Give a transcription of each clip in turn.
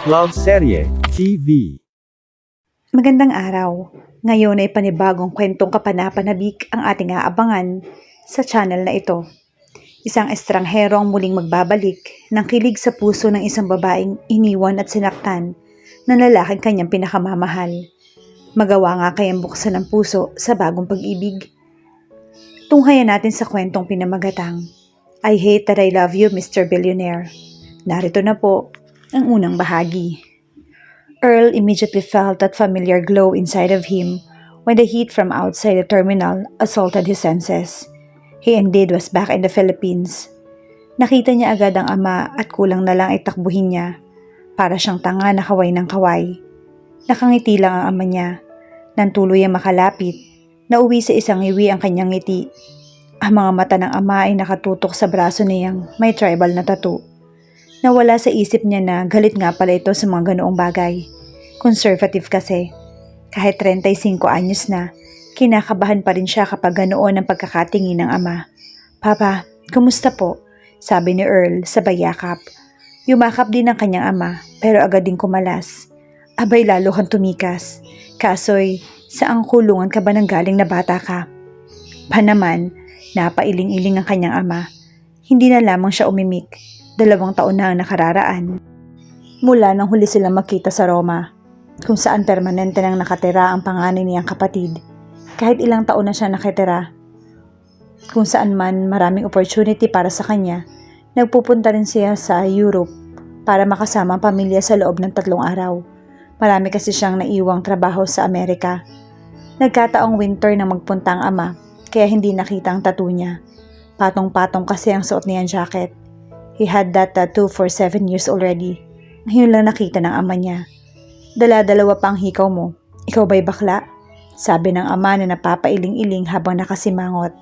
Love Serye TV. Magandang araw. Ngayon ay panibagong kwentong kapanapanabik ang ating aabangan sa channel na ito. Isang estranghero ang muling magbabalik ng kilig sa puso ng isang babaeng iniwan at sinaktan ng lalaking kanyang pinakamamahal. Magawa nga kayang buksan ang puso sa bagong pag-ibig? Tunghayan natin sa kwentong pinamagatang I Hate That I Love You, Mr. Billionaire. Narito na po ang unang bahagi. Earl immediately felt that familiar glow inside of him when the heat from outside the terminal assaulted his senses. He indeed was back in the Philippines. Nakita niya agad ang ama at kulang na lang itakbuhin niya. Para siyang tanga na kaway ng kaway. Nakangiti lang ang ama niya. Nang tuluyang makalapit, nauwi sa isang iwi ang kanyang ngiti. Ang mga mata ng ama ay nakatutok sa braso niyang may tribal na tattoo. Nawala sa isip niya na galit nga pala ito sa mga ganoong bagay. Conservative kasi. Kahit 35 anyos na, kinakabahan pa rin siya kapag ganoon ang pagkakatingin ng ama. Papa, kumusta po? Sabi ni Earl sabay yakap. Yumakap din ang kanyang ama pero agad din kumalas. Abay lalo kang tumikas. Kasoy, saang kulungan ka ba nang galing na bata ka? Pa naman, napailing-iling ang kanyang ama. Hindi na lamang siya umimik. 2 taon na ang nakararaan. Mula nang huli silang magkita sa Roma, kung saan permanente nang nakatira ang panganay niyang kapatid. Kahit ilang taon na siya nakitira, kung saan man maraming opportunity para sa kanya, nagpupunta rin siya sa Europe para makasama ang pamilya sa loob ng 3 araw. Marami kasi siyang naiwang trabaho sa Amerika. Nagkataong winter na magpunta ang ama, kaya hindi nakita ang tattoo niya. Patong-patong kasi ang suot niyang jacket. He had that tattoo for 7 years already. Ngayon lang nakita ng ama niya. Dala-dalawa pa ang hikaw mo. Ikaw ba'y bakla? Sabi ng ama na napapailing-iling habang nakasimangot.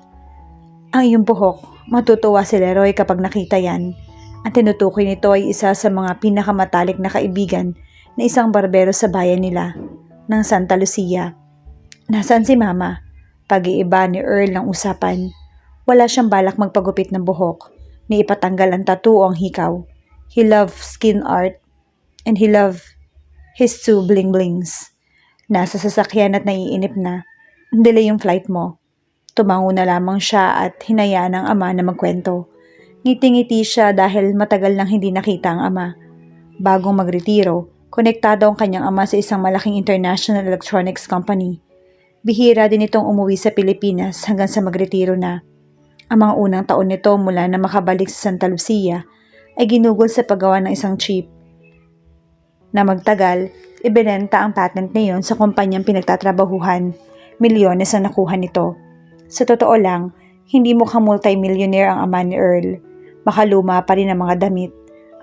Ang iyong buhok, matutuwa si Leroy kapag nakita yan. Ang tinutukoy nito ay isa sa mga pinakamatalik na kaibigan na isang barbero sa bayan nila, ng Santa Lucia. Nasaan si mama? Pag-iiba ni Earl ng usapan. Wala siyang balak magpagupit ng buhok, ni ipatanggal ang tattoo o ang hikaw. He loved skin art, and he loved his 2 bling-blings. Nasa sasakyan at naiinip na. Delay yung flight mo. Tumango na lamang siya at hinayaan ng ama na magkwento. Ngiti-ngiti siya dahil matagal nang hindi nakita ang ama. Bagong magretiro, konektado ang kanyang ama sa isang malaking international electronics company. Bihira din itong umuwi sa Pilipinas hanggang sa magretiro na. Ang mga unang taon nito mula na makabalik sa Santa Lucia ay ginugol sa paggawa ng isang chip. Na magtagal, ibinenta ang patent niyon sa kumpanyang pinagtatrabahuhan. Milyones ang nakuha nito. Sa totoo lang, hindi mukhang multi-millionaire ang ama ni Earl. Makaluma pa rin ang mga damit.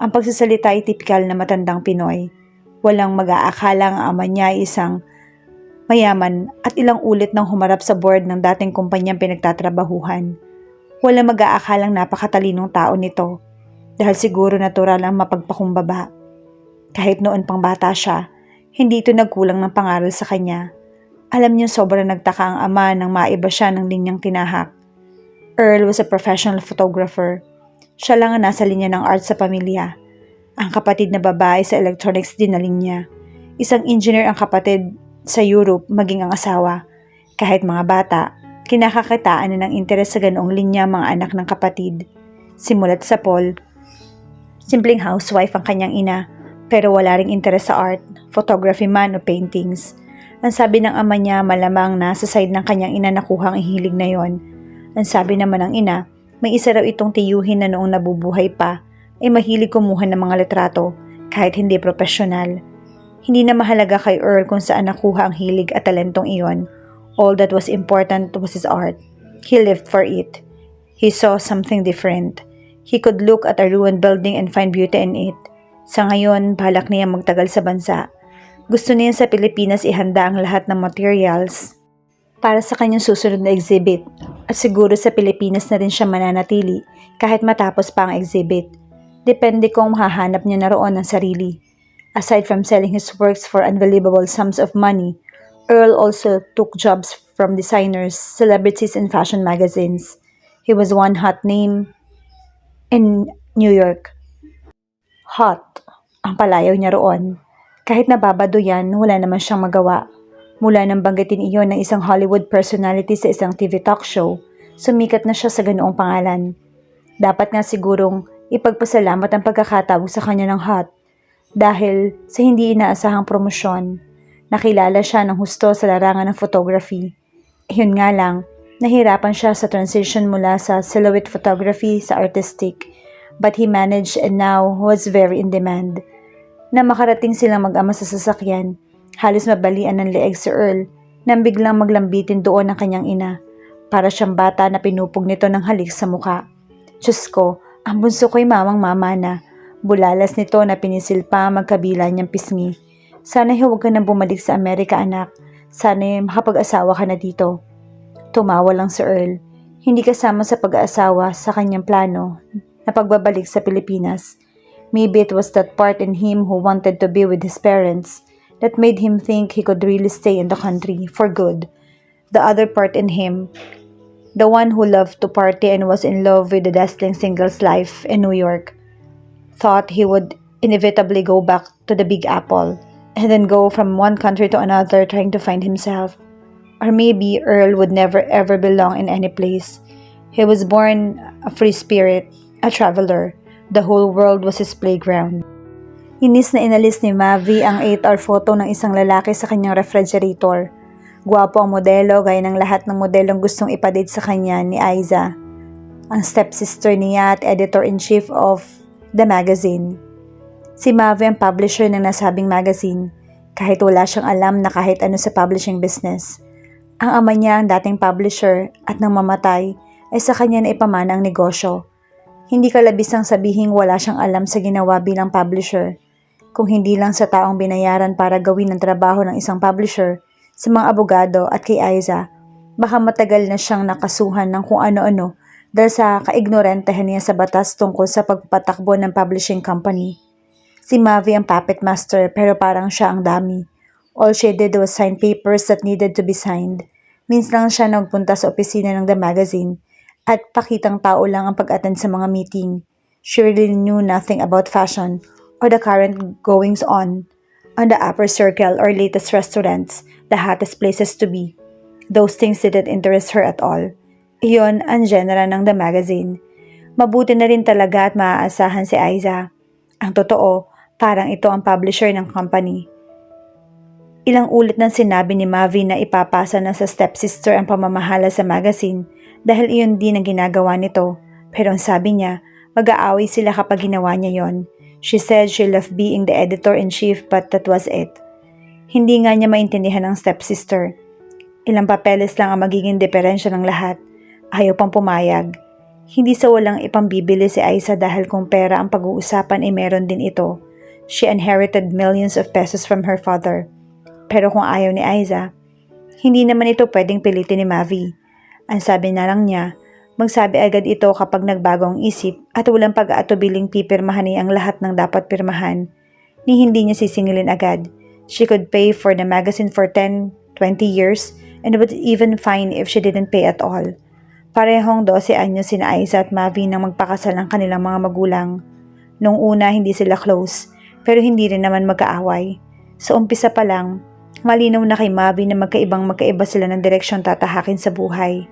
Ang pagsasalita ay tipikal na matandang Pinoy. Walang mag-aakalang ang ama niya ay isang mayaman at ilang ulit nang humarap sa board ng dating kumpanyang pinagtatrabahuhan. Walang mag-aakalang napakatalinong tao nito dahil siguro natural ang mapagpakumbaba. Kahit noon pang bata siya, hindi ito nagkulang ng pangaral sa kanya. Alam niya sobrang nagtaka ang ama nang maiba siya ng linyang tinahak. Earl was a professional photographer. Siya lang ang nasa linya ng art sa pamilya. Ang kapatid na babae sa electronics din na linya. Isang engineer ang kapatid sa Europe maging ang asawa. Kahit mga bata, kinakakitaan na ng interes sa ganoong linya mga anak ng kapatid. Simulat sa Paul, simpleng housewife ang kanyang ina, pero wala ring interes sa art, photography man o paintings. Ang sabi ng ama niya malamang nasa side ng kanyang ina nakuha ang hilig na yon. Ang sabi naman ng ina, may isa raw itong tiyuhin na noong nabubuhay pa ay mahilig kumuha ng mga litrato kahit hindi profesional. Hindi na mahalaga kay Earl kung saan nakuha ang hilig at talentong iyon. All that was important was his art. He lived for it. He saw something different. He could look at a ruined building and find beauty in it. Sa ngayon, balak niya magtagal sa bansa. Gusto niya sa Pilipinas ihanda ang lahat ng materials para sa kanyang susunod na exhibit. At siguro sa Pilipinas na rin siya mananatili kahit matapos pa ang exhibit. Depende kung mahahanap niya na roon ang sarili. Aside from selling his works for unbelievable sums of money, Earl also took jobs from designers, celebrities, and fashion magazines. He was one hot name in New York. Hot. Ang palayaw niya roon. Kahit nababado yan, wala naman siyang magawa. Mula nang banggitin iyon ng isang Hollywood personality sa isang TV talk show, sumikat na siya sa ganoong pangalan. Dapat nga sigurong ipagpasalamat ang pagkakatawag sa kanya ng hot. Dahil sa hindi inaasahang promosyon, nakilala siya ng husto sa larangan ng photography. Yun nga lang, nahirapan siya sa transition mula sa silhouette photography sa artistic, but he managed and now was very in demand. Na makarating silang mag-ama sa sasakyan, halos mabalian ng leeg si Earl nang biglang maglambitin doon ang kanyang ina. Para siyang bata na pinupog nito ng halik sa muka. Diyos ko, ang bunso ko'y mamang-mama na. Bulalas nito na pinisil pa magkabila niyang pisngi. Sana huwag ka nang bumalik sa Amerika, anak. Sana makapag-asawa ka na dito. Tumawa lang si Earl. Hindi kasama sa pag-aasawa sa kanyang plano na pagbabalik sa Pilipinas. Maybe it was that part in him who wanted to be with his parents that made him think he could really stay in the country for good. The other part in him, the one who loved to party and was in love with the dazzling singles life in New York, thought he would inevitably go back to the Big Apple and then go from one country to another trying to find himself. Or maybe Earl would never ever belong in any place. He was born a free spirit, a traveler. The whole world was his playground. Inis na inalis ni Mavi ang 8-hour photo ng isang lalaki sa kanyang refrigerator. Gwapo ang modelo gaya ng lahat ng modelong gustong ipadate sa kanya ni Aiza, ang stepsister niya at editor-in-chief of the magazine. Si Mavi ang publisher ng nasabing magazine, kahit wala siyang alam na kahit ano sa publishing business. Ang ama niya ang dating publisher at nang mamatay ay sa kanya na ipamana ang negosyo. Hindi kalabisang sabihing wala siyang alam sa ginawa bilang publisher. Kung hindi lang sa taong binayaran para gawin ang trabaho ng isang publisher, sa mga abogado at kay Aiza, baka matagal na siyang nakasuhan ng kung ano-ano dahil sa kaignorantehan niya sa batas tungkol sa pagpapatakbo ng publishing company. Si Mavi ang puppet master pero parang siya ang dummy. All she did was sign papers that needed to be signed. Minsan lang siya nagpunta sa opisina ng The Magazine at pakitang tao lang ang pag-attend sa mga meeting. She really knew nothing about fashion or the current goings-on the upper circle or latest restaurants, the hottest places to be. Those things didn't interest her at all. Iyon ang genre ng The Magazine. Mabuti na rin talaga at maaasahan si Aiza. Ang totoo, parang ito ang publisher ng company. Ilang ulit nang sinabi ni Mavi na ipapasa na sa stepsister ang pamamahala sa magazine dahil iyon din ang ginagawa nito. Pero ang sabi niya, mag-aaway sila kapag ginawa niya yon. She said she loved being the editor-in-chief but that was it. Hindi nga niya maintindihan ang stepsister. Ilang papeles lang ang magiging diferensya ng lahat. Ayaw pang pumayag. Hindi sa walang ipambibili si Aiza dahil kung pera ang pag-uusapan ay meron din ito. She inherited millions of pesos from her father. Pero kung ayaw ni Aiza, hindi naman ito pwedeng pilitin ni Mavi. Ang sabi na lang niya, magsabi agad ito kapag nagbago ang isip at walang pag-aatubiling pipirmahan niya ang lahat ng dapat pirmahan. Ni hindi niya sisingilin agad. She could pay for the magazine for 10, 20 years and would even fine if she didn't pay at all. Parehong 12 anyos sina Aiza at Mavi nang magpakasal ang kanilang mga magulang. Nung una hindi sila close, pero hindi rin naman magkaaway. Sa umpisa pa lang, malinaw na kay Mavi na magkaiba sila ng direksyon tatahakin sa buhay.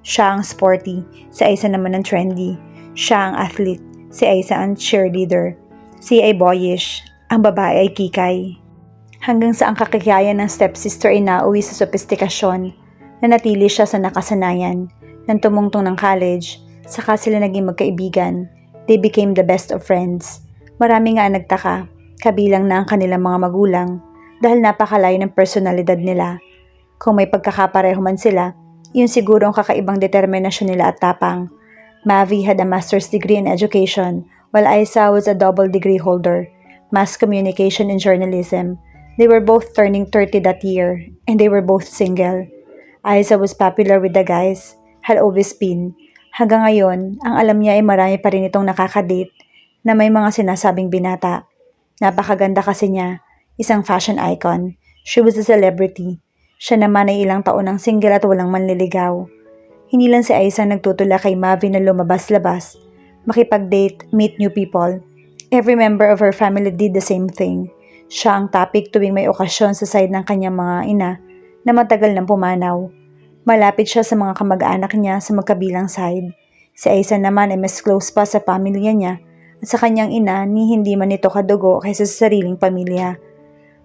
Siya ang sporty, si Aiza naman ang trendy. Siya ang athlete, si Aiza ang cheerleader. Si ay boyish, ang babae ay kikay. Hanggang sa ang kakikayan ng stepsister ay nauwi sa sophistikasyon, nanatili siya sa nakasanayan. Nang tumungtong ng college, saka sila naging magkaibigan. They became the best of friends. Marami nga nagtaka, kabilang na ang kanilang mga magulang, dahil napakalayo ng personalidad nila. Kung may pagkakapareho man sila, yun siguro ang kakaibang determinasyon nila at tapang. Mavi had a master's degree in education, while Aiza was a double degree holder, mass communication and journalism. They were both turning 30 that year, and they were both single. Aiza was popular with the guys, had always been. Hanggang ngayon, ang alam niya ay marami pa rin itong nakakadate na may mga sinasabing binata. Napakaganda kasi niya, isang fashion icon. She was a celebrity. Siya naman ay ilang taon ng single at walang manliligaw. Hindi lang si Aiza nagtutula kay Mavi na lumabas-labas, makipag-date, meet new people. Every member of her family did the same thing. Siya ang topic tuwing may okasyon sa side ng kanyang mga ina na matagal nang pumanaw. Malapit siya sa mga kamag-anak niya sa magkabilang side. Si Aiza naman ay mas close pa sa pamilya niya at sa kanyang ina ni hindi man ito kadugo kaysa sa sariling pamilya.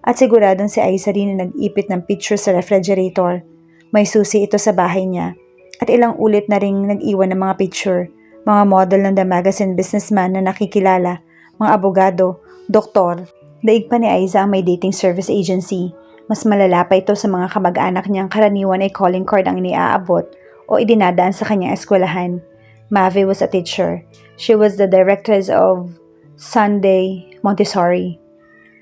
At siguradong si Aiza rin na nag-ipit ng picture sa refrigerator. May susi ito sa bahay niya at ilang ulit na ring nag-iwan ng mga picture, mga model ng The Magazine businessman na nakikilala, mga abogado, doktor. Daig pa ni Aiza ang may dating service agency. Mas malala pa ito sa mga kamag-anak niyang karaniwan ay calling card ang iniaabot o idinadaan sa kanyang eskwelahan. Mavi was a teacher. She was the directress of Sunday Montessori.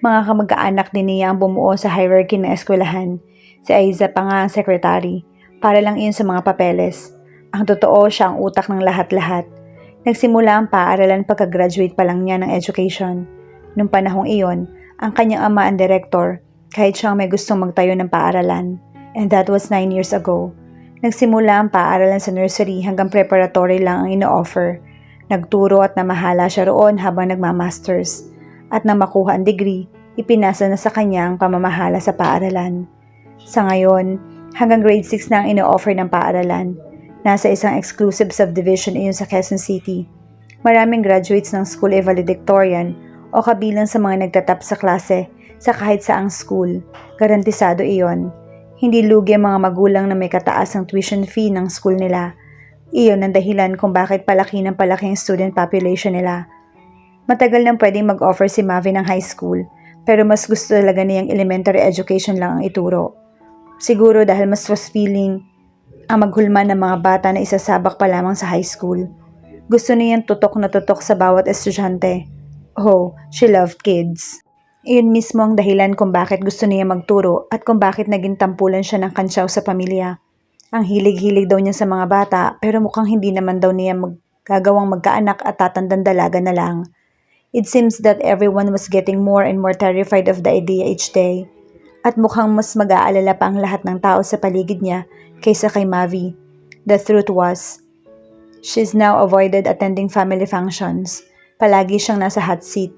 Mga kamag-anak din niya ang bumuo sa hierarchy ng eskwelahan. Si Aiza pa nga ang secretary. Para lang iyon sa mga papeles. Ang totoo, siya ang utak ng lahat-lahat. Nagsimula ang paaralan pagka-graduate pa lang niya ng education. Nung panahong iyon, ang kanyang ama ang director, kahit siyang may gustong magtayo ng paaralan. And that was 9 years ago. Nagsimula ang paaralan sa nursery hanggang preparatory lang ang ino-offer. Nagturo at namahala siya roon habang nagmamasters. At nang makuha ang degree, ipinasa na sa kanya ang pamamahala sa paaralan. Sa ngayon, hanggang grade 6 na ang ino-offer ng paaralan. Nasa isang exclusive subdivision iyon sa Quezon City. Maraming graduates ng school ay valedictorian o kabilang sa mga nagtatap sa klase sa kahit saang school. Garantisado iyon. Hindi lugi ang mga magulang na may kataas ang tuition fee ng school nila. Iyon ang dahilan kung bakit palaki ng palaki ang student population nila. Matagal nang pwedeng mag-offer si Mavi ng high school, pero mas gusto talaga niyang elementary education lang ang ituro. Siguro dahil mas feeling ang maghulma ng mga bata na isasabak pa lamang sa high school. Gusto niyang tutok na tutok sa bawat estudyante. Oh, she loved kids. Iyon mismo ang dahilan kung bakit gusto niya magturo at kung bakit naging tampulan siya ng kantsaw sa pamilya. Ang hilig-hilig daw niya sa mga bata pero mukhang hindi naman daw niya magagawang magkaanak at tatandang dalaga na lang. It seems that everyone was getting more and more terrified of the idea each day. At mukhang mas mag-aalala pa ang lahat ng tao sa paligid niya kaysa kay Mavi. The truth was, she's now avoided attending family functions. Palagi siyang nasa hot seat.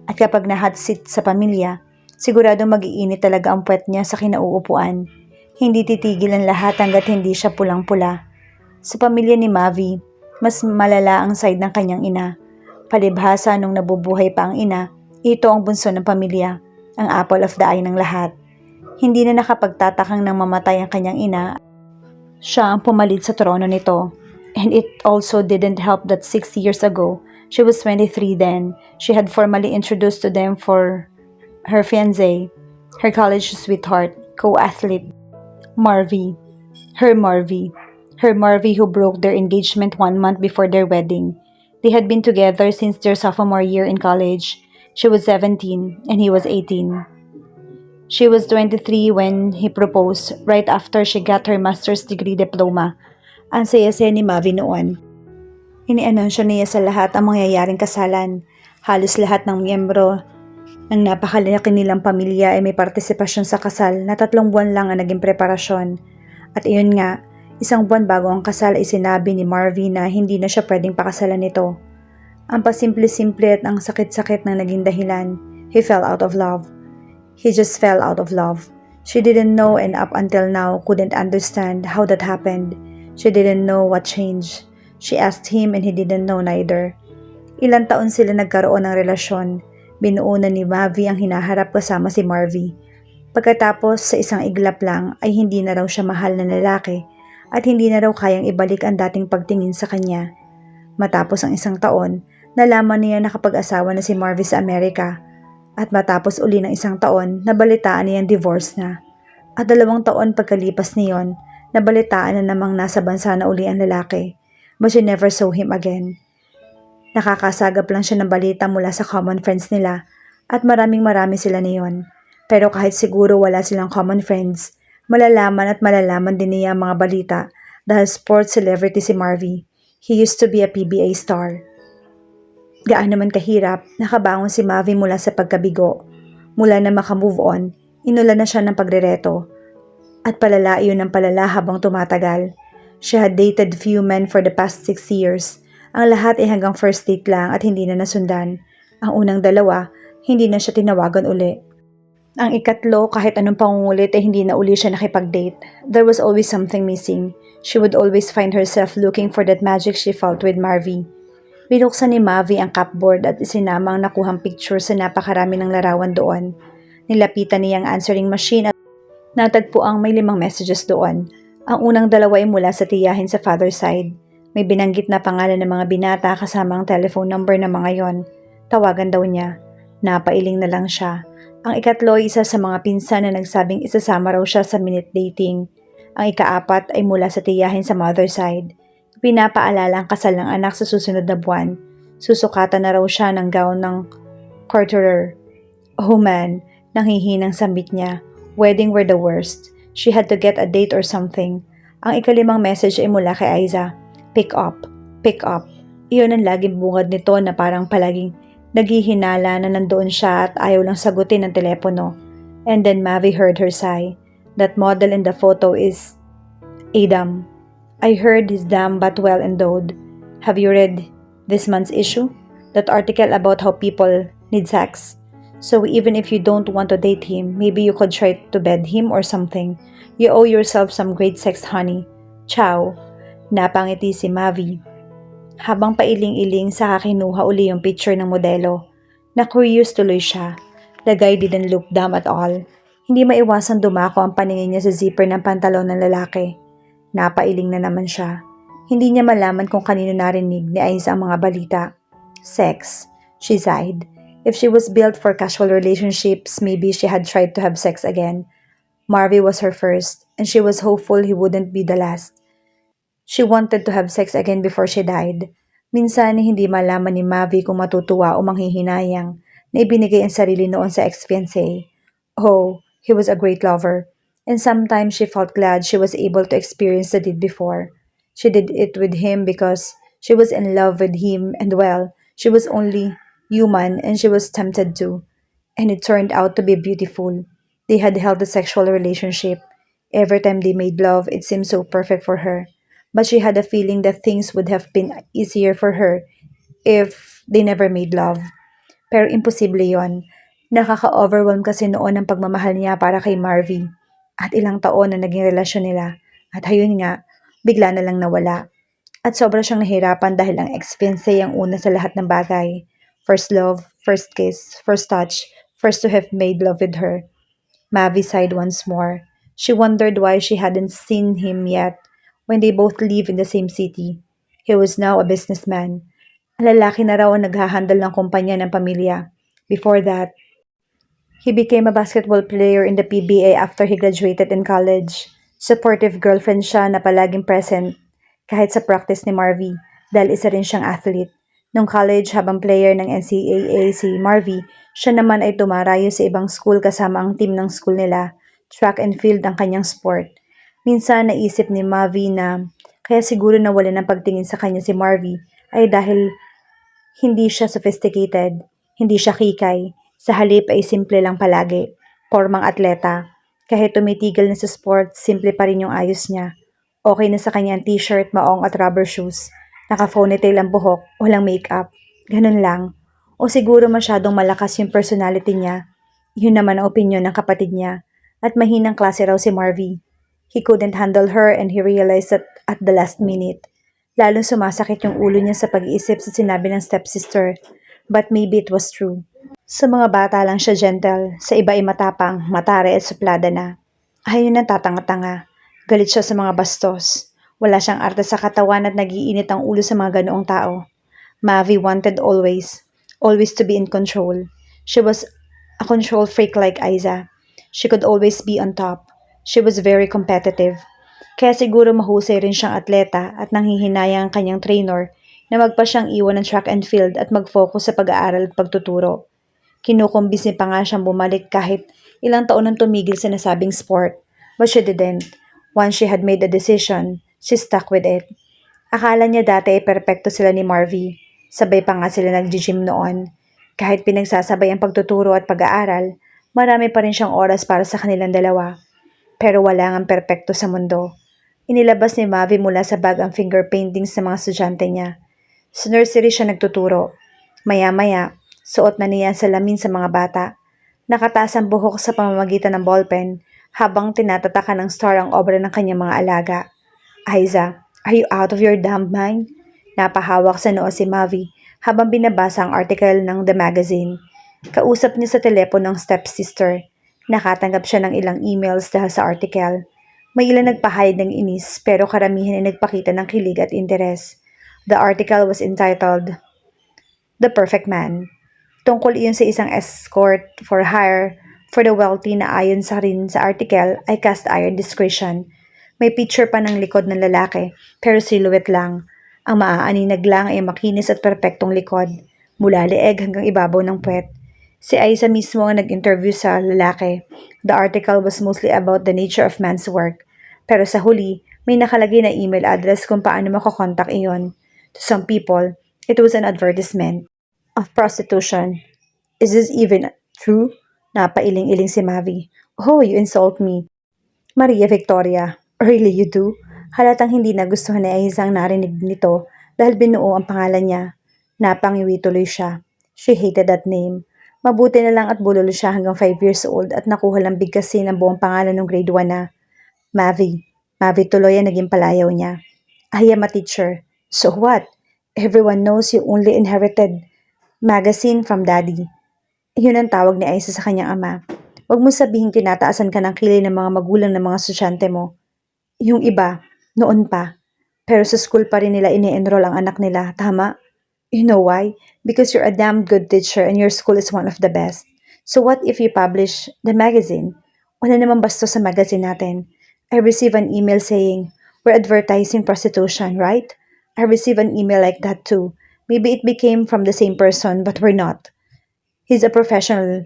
At kapag na-hot seat sa pamilya, siguradong mag-iinit talaga ang puwet niya sa kinauupuan. Hindi titigil ang lahat hanggat hindi siya pulang-pula. Sa pamilya ni Mavi, mas malala ang side ng kanyang ina. Palibhasa nung nabubuhay pa ang ina, ito ang bunso ng pamilya, ang apple of the eye ng lahat. Hindi na nakapagtatakang nang mamatay ang kanyang ina. Siya ang pumalit sa trono nito. And it also didn't help that 6 years ago, she was 23 then. She had formally introduced to them for her fiancé, her college sweetheart, co-athlete, Marvi. Her Marvi who broke their engagement 1 month before their wedding. They had been together since their sophomore year in college. She was 17 and he was 18. She was 23 when he proposed, right after she got her master's degree diploma. Ang saya-saya ni Mavi noon. Inianunsyo niya sa lahat ang mangyayaring kasalan. Halos lahat ng miyembro ng napakalaki nilang pamilya ay may partisipasyon sa kasal na 3 buwan lang ang naging preparasyon. At iyon nga, 1 buwan bago ang kasal ay sinabi ni Marvi na hindi na siya pwedeng pakasalan nito. Ang pasimple-simple at ang sakit-sakit na naging dahilan, he fell out of love. He just fell out of love. She didn't know and up until now couldn't understand how that happened. She didn't know what changed. She asked him and he didn't know neither. Ilang taon sila nagkaroon ng relasyon. Binuo na ni Mavi ang hinaharap kasama si Marvi. Pagkatapos sa isang iglap lang ay hindi na raw siya mahal na lalaki at hindi na raw kayang ibalik ang dating pagtingin sa kanya. Matapos ang 1 taon, nalaman niya na kapag-asawa na si Marvi sa Amerika. At matapos uli ng 1 taon, nabalitaan niyang divorce na. At 2 taon pagkalipas niyon, nabalitaan na namang nasa bansa na uli ang lalaki. But she never saw him again. Nakakasagap lang siya ng balita mula sa common friends nila at maraming sila niyon. Pero kahit siguro wala silang common friends, malalaman at malalaman din niya ang mga balita dahil sports celebrity si Marvi. He used to be a PBA star. Gaano man kahirap, nakabangon si Mavi mula sa pagkabigo. Mula na makamove on, inulan na siya ng pagrereto. At palala iyon ng palala habang tumatagal. She had dated few men for the past 6 years. Ang lahat ay hanggang first date lang at hindi na nasundan. Ang unang dalawa, hindi na siya tinawagan uli. Ang ikatlo, kahit anong pangungulit ay hindi na uli siya nakipag-date. There was always something missing. She would always find herself looking for that magic she felt with Marvy. Binuksan ni Mavi ang cupboard at isinama ang nakuhang picture sa napakarami ng larawan doon. Nilapitan niya ang answering machine at natagpo ang may 5 messages doon. Ang unang dalawa ay mula sa tiyahin sa father's side. May binanggit na pangalan ng mga binata kasama ang telephone number ng mga yon. Tawagan daw niya. Napailing na lang siya. Ang ikatlo ay isa sa mga pinsan na nagsabing isasama raw siya sa minute dating. Ang ikaapat ay mula sa tiyahin sa mother's side. Pinapaalala ang kasal ng anak sa susunod na buwan. Susukatan na raw siya ng gown ng courtier. Oh man, nanghihinang sambit niya. Wedding were the worst. She had to get a date or something. Ang ikalimang message ay mula kay Aiza. Pick up. Pick up. Iyon ang laging bungad nito na parang palaging naghihinala na nandoon siya at ayaw lang sagutin ang telepono. And then Mavi heard her sigh. That model in the photo is Adam. I heard he's damn but well endowed. Have you read this month's issue? That article about how people need sex. So even if you don't want to date him, maybe you could try to bed him or something. You owe yourself some great sex, honey. Ciao. Napangiti si Mavi. Habang pailing-iling sa kinuha uli yung picture ng modelo. Na-curious tuloy siya. The guy didn't look dumb at all. Hindi maiwasan dumako ang paningin niya sa zipper ng pantalon ng lalaki. Napailing na naman siya. Hindi niya malaman kung kanino narinig ni Aiza ang mga balita. Sex. She sighed. If she was built for casual relationships, maybe she had tried to have sex again. Marvy was her first, and she was hopeful he wouldn't be the last. She wanted to have sex again before she died. Minsan hindi malaman ni Mavi kung matutuwa o manghihinayang na ibinigay ang sarili noon sa ex-fiancé. Oh, he was a great lover. And sometimes she felt glad she was able to experience the deed before. She did it with him because she was in love with him and well, she was only human and she was tempted to. And it turned out to be beautiful. They had held a sexual relationship. Every time they made love, it seemed so perfect for her. But she had a feeling that things would have been easier for her if they never made love. Pero imposible yon. Nakaka-overwhelm kasi noon ang pagmamahal niya para kay Marvy. At ilang taon na naging relasyon nila. At hayun nga, bigla na lang nawala. At sobra siyang nahirapan dahil ang ex-fiancé ang una sa lahat ng bagay. First love, first kiss, first touch, first to have made love with her. Mavi sighed once more. She wondered why she hadn't seen him yet when they both live in the same city. He was now a businessman. Ang lalaki na raw ang naghahandle ng kumpanya ng pamilya. Before that, he became a basketball player in the PBA after he graduated in college. Supportive girlfriend siya na palaging present kahit sa practice ni Marvy dahil isa rin siyang athlete. Nung college habang player ng NCAA si Marvy, siya naman ay tumarayo sa ibang school kasama ang team ng school nila. Track and field ang kanyang sport. Minsan naisip ni Marvy na kaya siguro nawala ng pagtingin sa kanya si Marvy ay dahil hindi siya sophisticated, hindi siya kikay. Sa halip ay simple lang palagi. Pormang atleta. Kahit tumitigil na sa sport, simple pa rin yung ayos niya. Okay na sa kanya ang t-shirt, maong at rubber shoes. Naka-ponytail ang buhok, walang makeup. Ganun lang. O siguro masyadong malakas yung personality niya. Yun naman ang opinion ng kapatid niya. At mahinang klase raw si Marvy. He couldn't handle her and he realized that at the last minute. Lalong sumasakit yung ulo niya sa pag-iisip sa sinabi ng stepsister. But maybe it was true. Sa mga bata lang siya gentle, sa iba ay matapang, matare at suplada na. Ayun ang tatanga-tanga. Galit siya sa mga bastos. Wala siyang arte sa katawan at nagiinit ang ulo sa mga ganoong tao. Mavi wanted always to be in control. She was a control freak like Aiza. She could always be on top. She was very competitive. Kaya siguro mahusay rin siyang atleta at nanghihinayang ang kanyang trainer na magpa siyang iwan ng track and field at mag-focus sa pag-aaral at pagtuturo. Kinukumbisi pa nga siyang bumalik kahit ilang taon nang tumigil sa nasabing sport. But she didn't. Once she had made a decision, she stuck with it. Akala niya dati ay perpekto sila ni Marvy. Sabay pa nga sila nag-gym noon. Kahit pinagsasabay ang pagtuturo at pag-aaral, marami pa rin siyang oras para sa kanilang dalawa. Pero wala ngang perpekto sa mundo. Inilabas ni Mavi mula sa bag ang finger paintings ng mga estudyante niya. Sa nursery siya nagtuturo. Maya-maya, Suot na niya ang salamin sa mga bata. Nakataas ang buhok sa pamamagitan ng ballpen habang tinatatakan ng star ang obra ng kanyang mga alaga. Aiza, are you out of your damn mind? Napahawak sa noo si Mavi habang binabasa ang article ng The Magazine. Kausap niya sa telepono ng stepsister. Nakatanggap siya ng ilang emails dahil sa article. May ilan nagpahayag ng inis pero karamihan ay nagpakita ng kilig at interes. The article was entitled The Perfect Man. Tungkol iyon sa isang escort for hire for the wealthy na ayon sa rin sa article ay cast iron discretion. May picture pa ng likod ng lalaki, pero silhouette lang. Ang maaaninag lang ay makinis at perpektong likod, mula leeg hanggang ibabaw ng puwet. Si Aiza mismo ang nag-interview sa lalaki. The article was mostly about the nature of man's work. Pero sa huli, may nakalagay na email address kung paano makokontak iyon. To some people, it was an advertisement of prostitution. Is this even true? Napailing-iling si Mavi. Oh, you insult me. Maria Victoria. Really you do? Halatang hindi nagustuhan ni Aiza ang narinig nito dahil binuo ang pangalan niya. Napangiwi tuloy siya. She hated that name. Mabuti na lang at bulol siya hanggang 5 years old at nakuha lang bigkasin ang buong pangalan ng grade 1 na Mavi. Mavi tuloy ang naging palayaw niya. I am a teacher. So what? Everyone knows you only inherited magazine from daddy. Yun ang tawag ni Aiza sa kanyang ama. Huwag mo sabihin tinataasan ka ng kilay ng mga magulang ng mga estudyante mo. Yung iba, noon pa. Pero sa school pa rin nila ini-enroll ang anak nila, tama? You know why? Because you're a damn good teacher and your school is one of the best. So what if you publish the magazine? Wala naman basto sa magazine natin. I received an email saying, we're advertising prostitution, right? I received an email like that too. Maybe it became from the same person, but we're not. He's a professional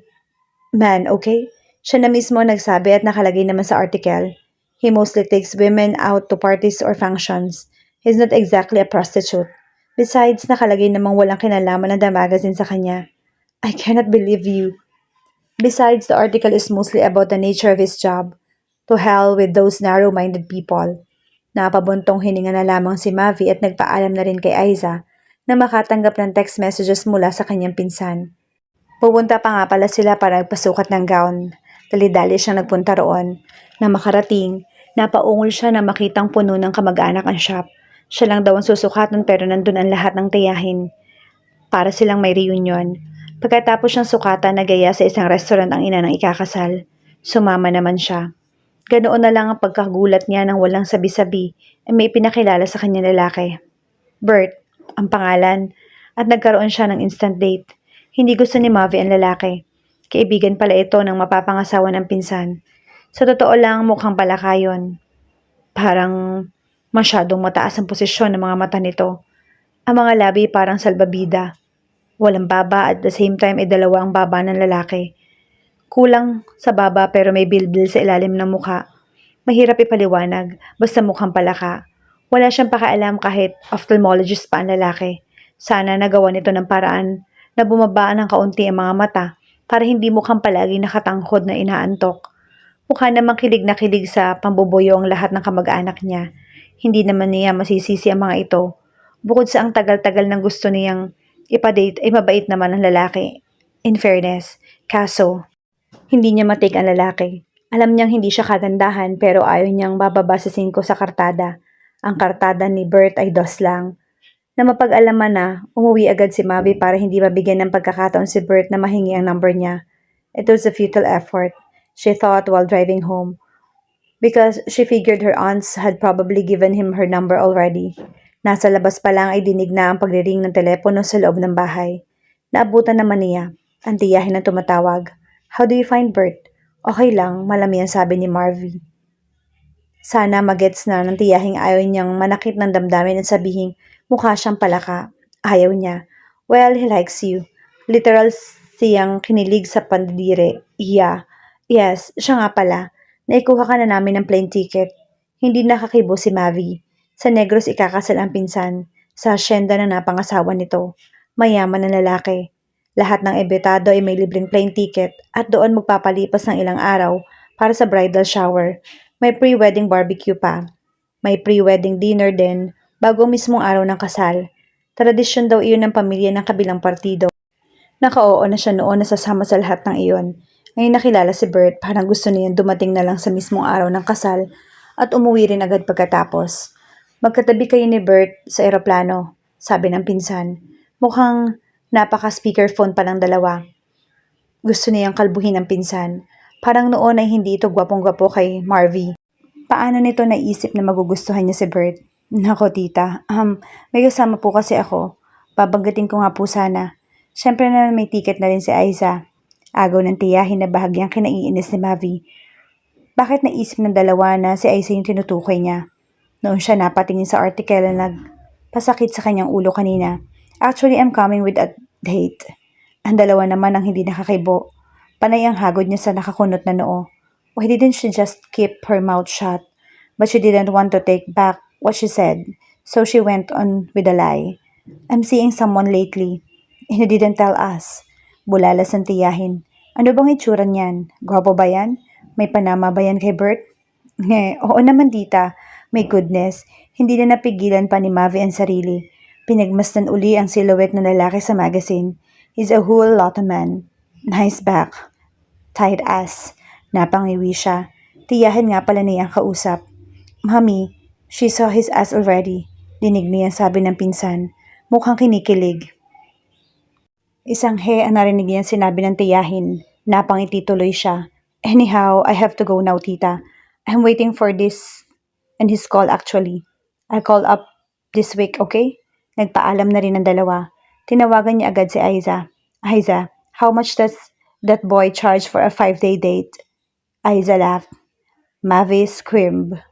man, okay? Siya na mismo nagsabi at nakalagay naman sa article. He mostly takes women out to parties or functions. He's not exactly a prostitute. Besides, nakalagay namang walang kinalaman ng The Magazine sa kanya. I cannot believe you. Besides, the article is mostly about the nature of his job. To hell with those narrow-minded people. Napabuntong hininga na lamang si Mavi at nagpaalam na rin kay Aiza na makatanggap ng text messages mula sa kanyang pinsan. Pupunta pa nga pala sila para magpasukat ng gown. Dali-dali siyang nagpunta roon. Na makarating, napaungol siya na makitang puno ng kamag-anak ang shop. Siya lang daw ang susukatan pero nandun ang lahat ng tiyahin. Para silang may reunion. Pagkatapos siyang sukatan, nagaya sa isang restaurant ang ina ng ikakasal. Sumama naman siya. Ganoon na lang ang pagkagulat niya nang walang sabi-sabi ay may pinakilala sa kanya lalaki. Bert, ang pangalan, at nagkaroon siya ng instant date. Hindi gusto ni Mavi ang lalaki. Kaibigan pala ito ng mapapangasawa ng pinsan. Sa totoo lang, mukhang palaka yun. Parang masyadong mataas ang posisyon ng mga mata nito. Ang mga labi parang salbabida. Walang baba at the same time ay dalawa ang baba ng lalaki. Kulang sa baba pero may bilbil sa ilalim ng mukha. Mahirap ipaliwanag, basta mukhang palaka. Wala siyang pakialam kahit ophthalmologist pa ang lalaki. Sana nagawa nito ng paraan na bumabaan ng kaunti ang mga mata para hindi mukhang palagi nakatangkod na inaantok. Mukha namang kilig na kilig sa pambubuyo ang lahat ng kamag-anak niya. Hindi naman niya masisisi ang mga ito. Bukod sa ang tagal-tagal ng gusto niyang ipadate ay mabait naman ang lalaki. In fairness, kaso, hindi niya matake ang lalaki. Alam niyang hindi siya kagandahan pero ayaw niyang bababa sa 5 sa kartada. Ang kartada ni Bert ay 2 lang. Na mapag-alaman na, umuwi agad si Mavi para hindi mabigyan ng pagkakataon si Bert na mahingi ang number niya. It was a futile effort, she thought while driving home, because she figured her aunts had probably given him her number already. Nasa labas pa lang ay dinig na ang pagriring ng telepono sa loob ng bahay. Naabutan naman niya, ang tiyahin na tumatawag. How do you find Bert? Okay lang, malami ang sabi ni Marvy. Sana magets na ng tiyahing ayaw niyang manakit ng damdamin at sabihin, mukha siyang palaka. Ayaw niya. Well, he likes you. Literal siyang kinilig sa pandidire. Yeah. Yes, siya nga pala. Naikuha ka na namin ng plane ticket. Hindi nakakibo si Mavi. Sa Negros ikakasal ang pinsan. Sa asyenda na napangasawa nito. Mayaman na lalaki. Lahat ng ebetado ay may libreng plane ticket at doon magpapalipas ng ilang araw para sa bridal shower. May pre-wedding barbecue pa. May pre-wedding dinner din bago ang mismong araw ng kasal. Tradisyon daw iyon ng pamilya ng kabilang partido. Naka-oo na siya noon na sasama sa lahat ng iyon. Ngayon nakilala si Bert, parang gusto niya dumating na lang sa mismong araw ng kasal at umuwi rin agad pagkatapos. Magkatabi kayo ni Bert sa eroplano, sabi ng pinsan. Mukhang napaka-speakerphone pa ng dalawa. Gusto niyang kalbuhin ng pinsan. Parang noon ay hindi ito gwapong-gwapo kay Marvy. Paano nito naisip na magugustuhan niya si Bert? Nako tita, may kasama po kasi ako. Babanggatin ko nga po sana. Siyempre na may ticket na rin si Aiza. Agaw ng tiyahin na bahagyang kinaiinis ni Mavi. Bakit naisip ng dalawa na si Aiza yung tinutukoy niya? Noon siya napatingin sa article na nagpasakit sa kanyang ulo kanina. Actually, I'm coming with a date. Ang dalawa naman ang hindi nakakibo. Panay ang hagod niya sa nakakunot na noo. Why didn't she just keep her mouth shut? But she didn't want to take back what she said. So she went on with a lie. I'm seeing someone lately. And you didn't tell us. Bulalas ang tiyahin. Ano bang itsura niyan? Gwapo ba yan? May panama ba yan kay Bert? Oo naman tita. My goodness. Hindi na napigilan pa ni Mavi ang sarili. Pinagmasdan uli ang silhouette ng lalaki sa magazine. He's a whole lot of man. Nice back. Tight ass. Napangiwi siya. Tiyahin nga pala niya ang kausap. Mami, she saw his ass already. Dinig niya sabi ng pinsan. Mukhang kinikilig. Isang he ang narinig niya sinabi ng tiyahin. Napangiti tuloy siya. Anyhow, I have to go now, tita. I'm waiting for this and his call actually. I'll call up this week, okay? Nagpaalam na rin ang dalawa. Tinawagan niya agad si Aiza. Aiza, how much does that boy charge for a 5-day date? Aiza laughed. Mavi screamed.